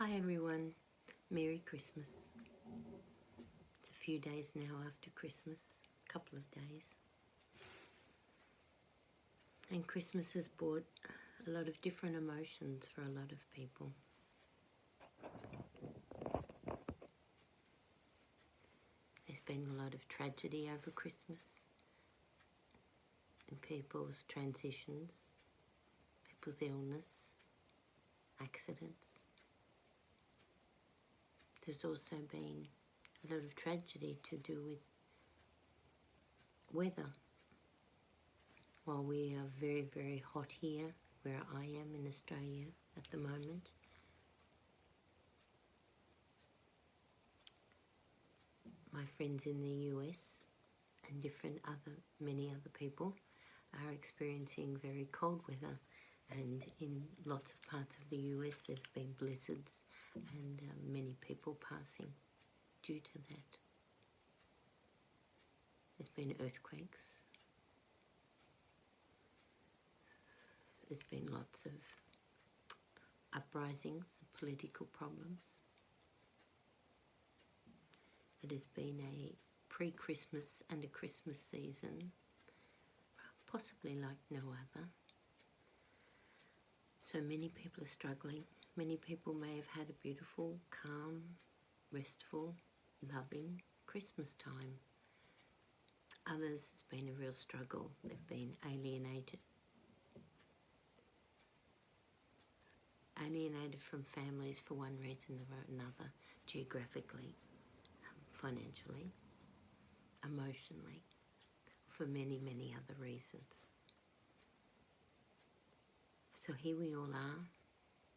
Hi everyone, Merry Christmas. It's a few days now after Christmas, a couple of days. And Christmas has brought a lot of different emotions for a lot of people. There's been a lot of tragedy over Christmas and people's transitions, people's illness, accidents. There's also been a lot of tragedy to do with weather. While we are very, very hot here, where I am in Australia at the moment, my friends in the US and many other people are experiencing very cold weather, and in lots of parts of the US there's been blizzards and many people passing due to that. There's been earthquakes. There's been lots of uprisings, political problems. It has been a pre-Christmas and a Christmas season, possibly like no other. So many people are struggling. Many people may have had a beautiful, calm, restful, loving Christmas time. Others, it's been a real struggle. They've been alienated from families for one reason or another, geographically, financially, emotionally, for many, many other reasons. So here we all are,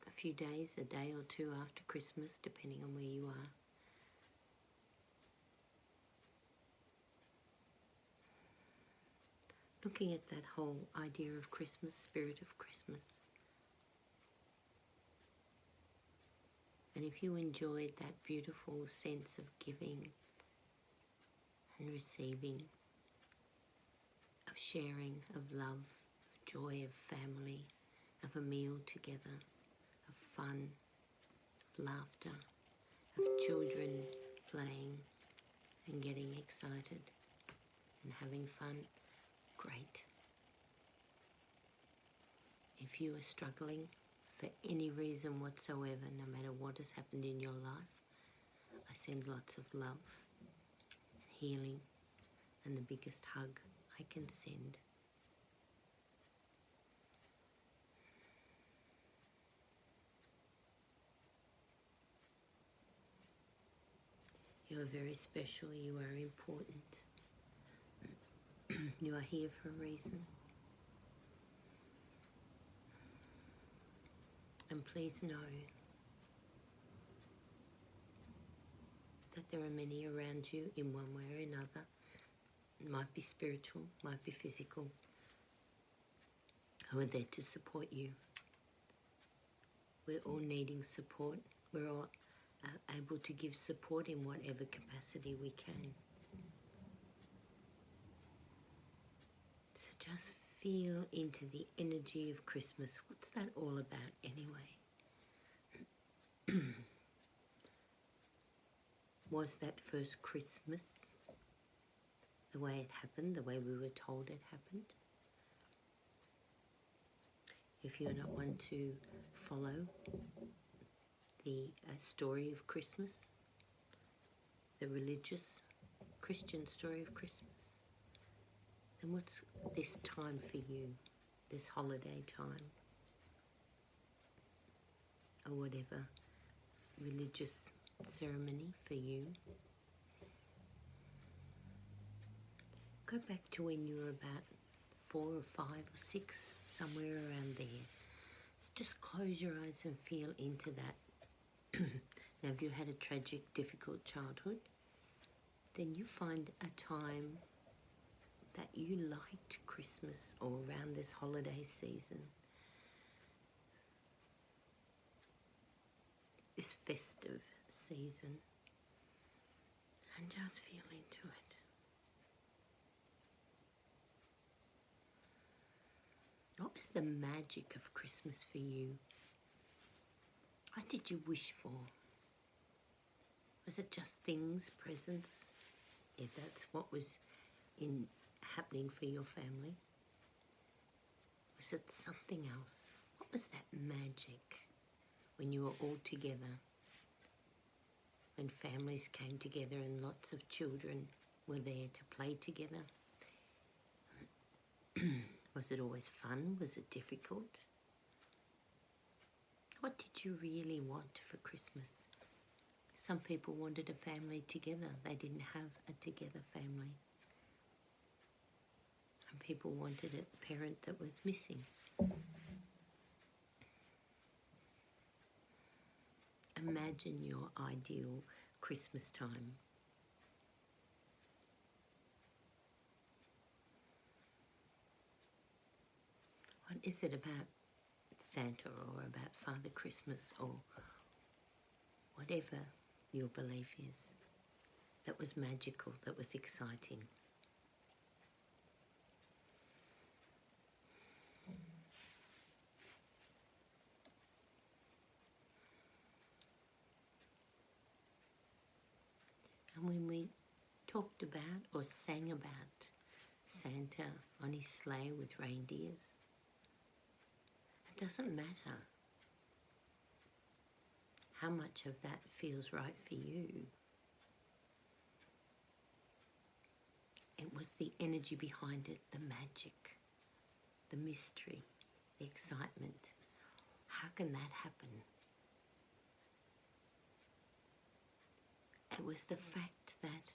a few days, a day or two after Christmas, depending on where you are. Looking at that whole idea of Christmas, spirit of Christmas. And if you enjoyed that beautiful sense of giving and receiving, of sharing, of love, of joy, of family, of a meal together, of fun, of laughter, of children playing and getting excited and having fun, great. If you are struggling for any reason whatsoever, no matter what has happened in your life, I send lots of love and healing and the biggest hug I can send. You are very special, you are important. You are here for a reason. And please know that there are many around you in one way or another. It might be spiritual, might be physical, who are there to support you. We're all needing support. We're all able to give support in whatever capacity we can. So just feel into the energy of Christmas. What's that all about anyway? Was that first Christmas the way it happened, the way we were told it happened? If you're not one to follow the story of Christmas, the religious Christian story of Christmas, then what's this time for you, this holiday time, or whatever religious ceremony for you? Go back to when you were about 4 or 5 or 6, somewhere around there. Just close your eyes and feel into that. Now, if you had a tragic, difficult childhood, then you find a time that you liked Christmas or around this holiday season, this festive season, and just feel into it. What was the magic of Christmas for you? What did you wish for? Was it just things, presents, if that's what was happening for your family? Was it something else? What was that magic when you were all together? When families came together and lots of children were there to play together? Was it always fun? Was it difficult? What did you really want for Christmas? Some people wanted a family together. They didn't have a together family. Some people wanted a parent that was missing. Imagine your ideal Christmas time. What is it about Santa or about Father Christmas or whatever your belief is that was magical, that was exciting? And when we talked about or sang about Santa on his sleigh with reindeers, it doesn't matter how much of that feels right for you. It was the energy behind it, the magic, the mystery, the excitement. How can that happen? It was the fact that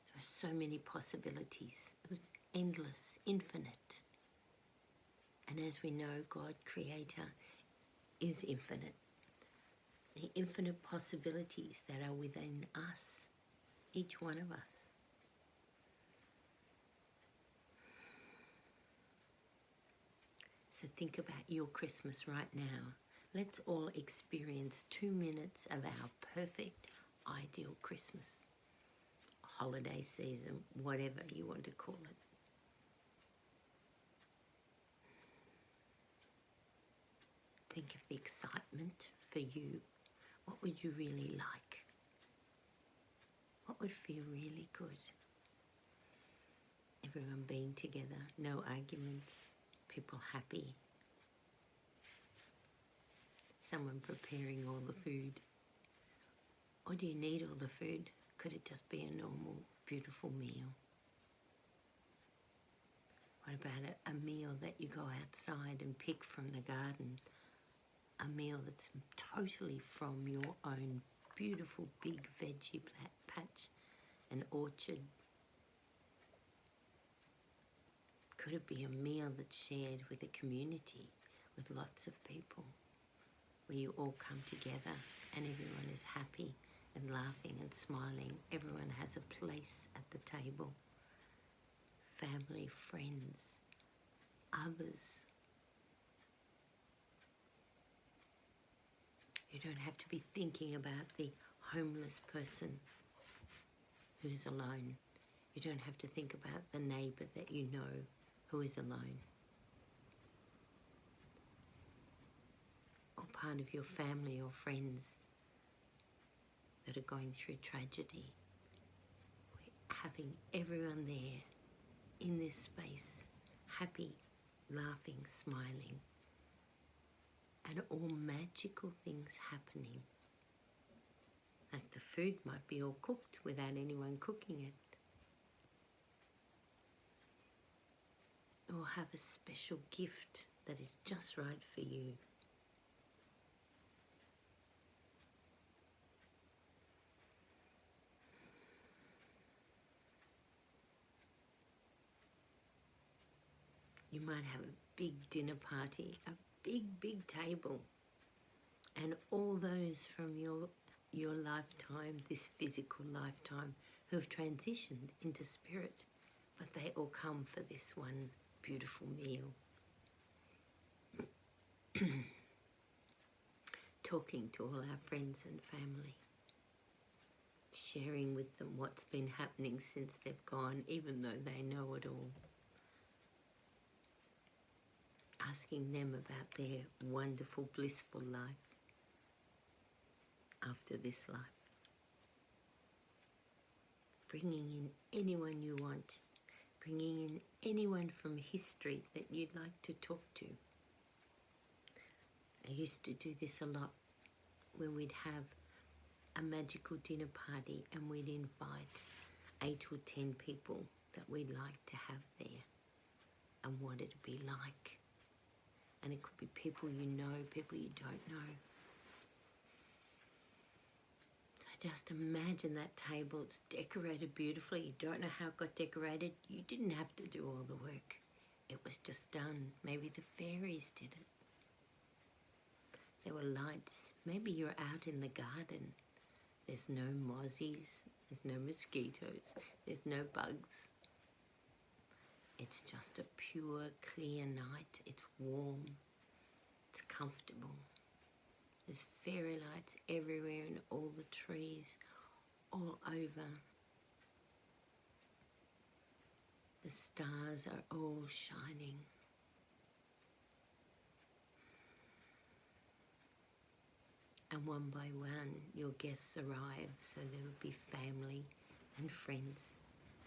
there were so many possibilities. It was endless, infinite. And as we know, God, Creator, is infinite. The infinite possibilities that are within us, each one of us. So think about your Christmas right now. Let's all experience 2 minutes of our perfect, ideal Christmas. Holiday season, whatever you want to call it. Think of the excitement for you. What would you really like? What would feel really good? Everyone being together, no arguments, people happy. Someone preparing all the food. Or do you need all the food? Could it just be a normal, beautiful meal? What about a meal that you go outside and pick from the garden? A meal that's totally from your own beautiful big veggie patch, an orchard. Could it be a meal that's shared with a community, with lots of people, where you all come together and everyone is happy and laughing and smiling. Everyone has a place at the table. Family, friends, others. You don't have to be thinking about the homeless person who's alone. You don't have to think about the neighbour that you know who is alone. Or part of your family or friends that are going through tragedy. We're having everyone there in this space, happy, laughing, smiling, and all magical things happening. Like the food might be all cooked without anyone cooking it. Or have a special gift that is just right for you. You might have a big dinner party, a big table, and all those from your lifetime, this physical lifetime, who have transitioned into spirit, but they all come for this one beautiful meal. Talking to all our friends and family, sharing with them what's been happening since they've gone, even though they know it all. Asking them about their wonderful, blissful life. after this life. Bringing in anyone you want, bringing in anyone from history that you'd like to talk to. I used to do this a lot when we'd have a magical dinner party and we'd invite 8 or 10 people that we'd like to have there and what it'd be like. And it could be people you know, people you don't know. So just imagine that table, it's decorated beautifully. You don't know how it got decorated. You didn't have to do all the work. It was just done. Maybe the fairies did it. There were lights. Maybe you're out in the garden. There's no mozzies, there's no mosquitoes, there's no bugs. It's just a pure, clear night. It's warm, it's comfortable. There's fairy lights everywhere in all the trees, all over. The stars are all shining. And one by one, your guests arrive, so there will be family and friends,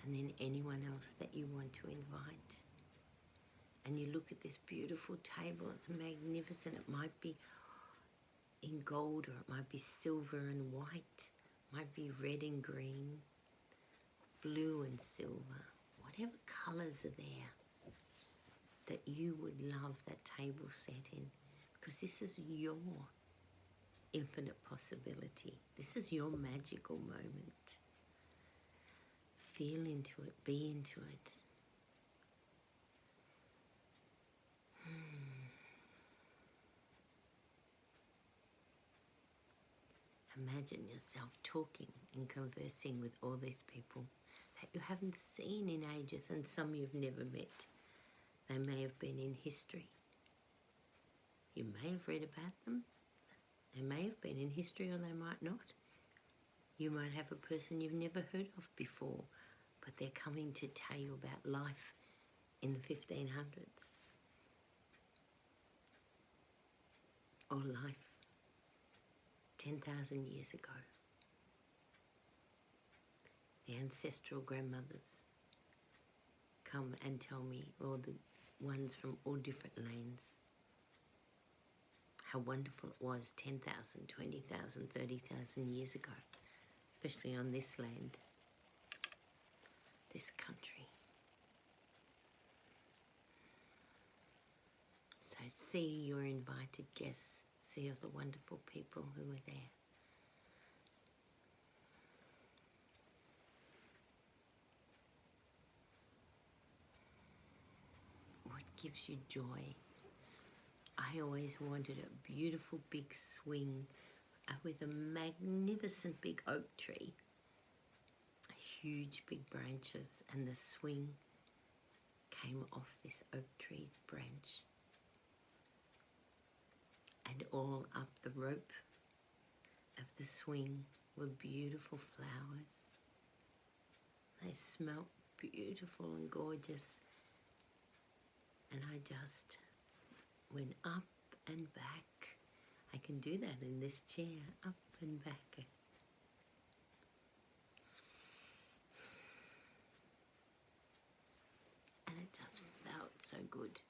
and then anyone else that you want to invite. And you look at this beautiful table, it's magnificent. It might be in gold, or it might be silver and white, might be red and green, blue and silver, whatever colours are there that you would love that table set in, because this is your infinite possibility. This is your magical moment. Feel into it, be into it. Imagine yourself talking and conversing with all these people that you haven't seen in ages, and some you've never met. They may have been in history. You may have read about them. They may have been in history, or they might not. You might have a person you've never heard of before, but they're coming to tell you about life in the 1500s. Or life 10,000 years ago. The ancestral grandmothers come and tell me, or the ones from all different lands, how wonderful it was 10,000, 20,000, 30,000 years ago, especially on this land, this country. So see your invited guests, see all the wonderful people who are there. What gives you joy? I always wanted a beautiful big swing with a magnificent big oak tree, huge big branches, and the swing came off this oak tree branch. And all up the rope of the swing were beautiful flowers. They smelt beautiful and gorgeous. And I just went up and back. I can do that in this chair, up and back. And it just felt so good.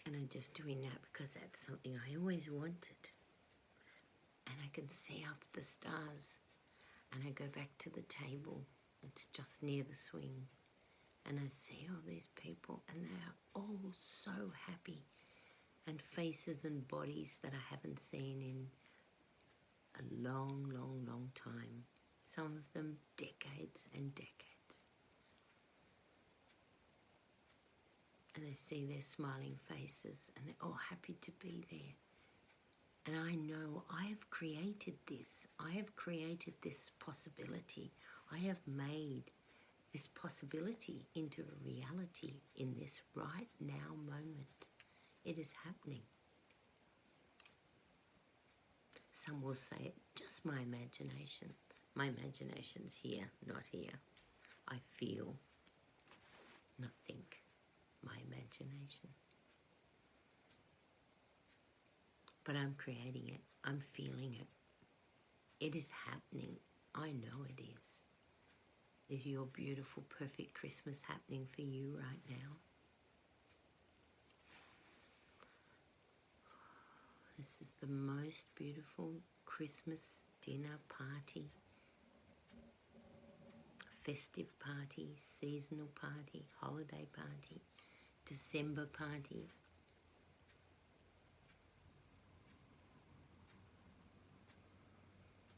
And I'm just doing that because that's something I always wanted. And I can see up the stars. And I go back to the table. It's just near the swing. And I see all these people, and they are all so happy. And faces and bodies that I haven't seen in a long, long, long time. Some of them decades and decades. And I see their smiling faces, and they're all happy to be there. And I know I have created this. I have created this possibility. I have made this possibility into a reality in this right now moment. It is happening. Some will say it, just my imagination. My imagination's here, not here. I feel, not think. My imagination. but I'm creating it. I'm feeling it. It is happening. I know it is. Is your beautiful, perfect Christmas happening for you right now? This is the most beautiful Christmas dinner party, festive party, seasonal party, holiday party, December party.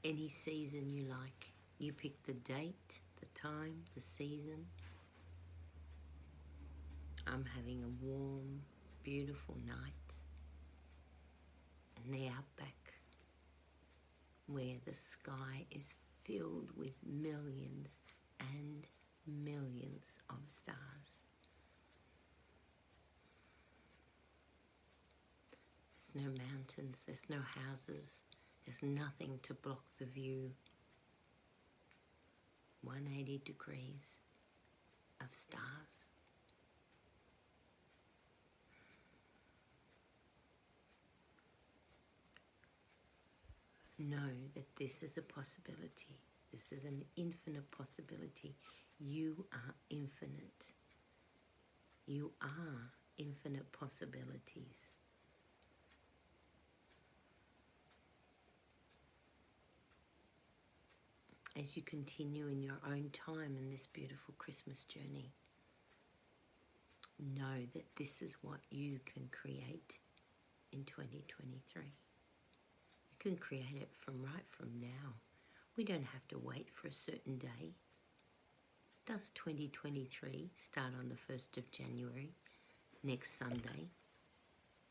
Any season you like. You pick the date, the time, the season. I'm having a warm, beautiful night in the outback where the sky is filled with millions and millions of stars. There's no mountains, there's no houses, there's nothing to block the view. 180 degrees of stars. Know that this is a possibility. This is an infinite possibility. You are infinite. You are infinite possibilities. As you continue in your own time in this beautiful Christmas journey, know that this is what you can create in 2023. You can create it right from now. We don't have to wait for a certain day. Does 2023 start on the 1st of January, next Sunday?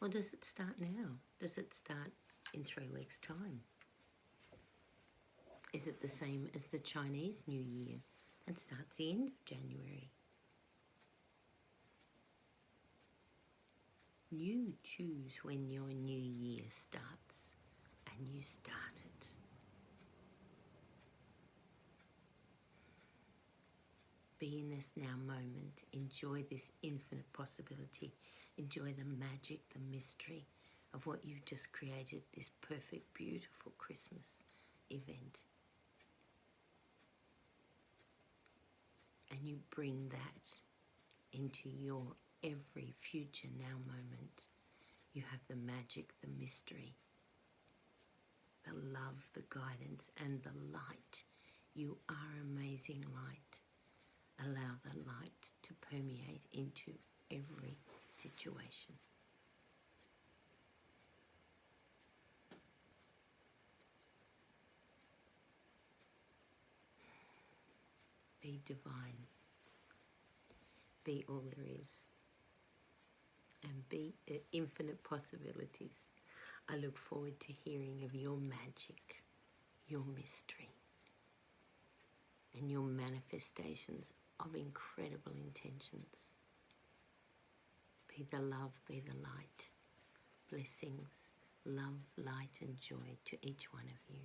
Or does it start now? Does it start in 3 weeks' time? Is it the same as the Chinese New Year and starts the end of January? You choose when your new year starts, and you start it. Be in this now moment. Enjoy this infinite possibility. Enjoy the magic, the mystery of what you've just created, this perfect, beautiful Christmas event. And you bring that into your every future now moment. You have the magic, the mystery, the love, the guidance, and the light. You are amazing light. Allow the light to permeate into every situation. Be divine. Be all there is. And be infinite possibilities. I look forward to hearing of your magic, your mystery, and your manifestations of incredible intentions. Be the love, be the light. Blessings, love, light, and joy to each one of you.